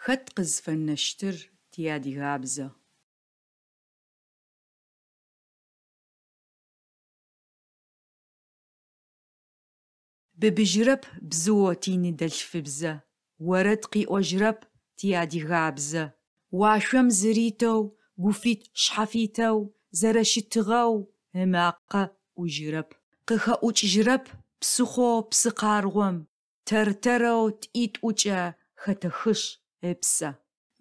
خط قزفنشتر تيادي غابزة. ببجرب بزوتيني دلفبزة وردقي أجرب تيادي غابزة. واشم زريتو قفيت شحفيتو زرشتغو هماقة وجرب. قخا أجرب بسخو بسقارغم ترترو تئيت أجا ختخش إبسا.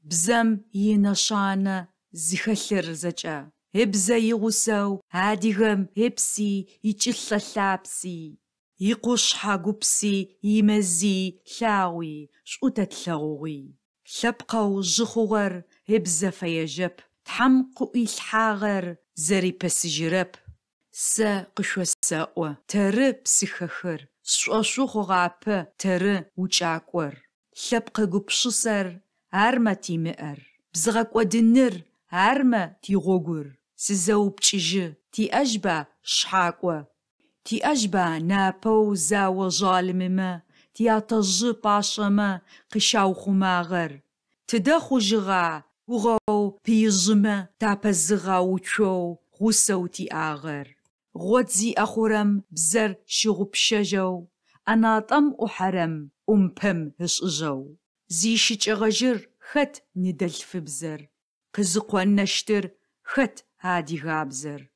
بزم ينشانة زخلر زجا. إبزا يغسو عاديغم إبسي يجللابسي. يقوش حاقوبسي يمزي لاوي شؤتت لغوي. لبقو جخوغر إبزا فيجب تحمقو إلحاغر زري بسجرب. سا قشو الساقوة ترى بسخخر شوشوخو غابة ترى وجاكور. لبقى قبشسر عرما تيمئر بزغاك ودنر عرما تيغوغر. سزاو بتشج تي أجبا شحاكوة تي أجبا نابو زاو ظالمما تي أتجي باشما قشاو خماغر. تدخو جغا وغو بيجما تابزغا وچو غسو تي آغر. غوتزي أخورم بزر شغب شجو أناطم وحرم أمبم هشجو. زي شجغجر خت ندلف بزر قزقوان نشتر خت هادي غابزر.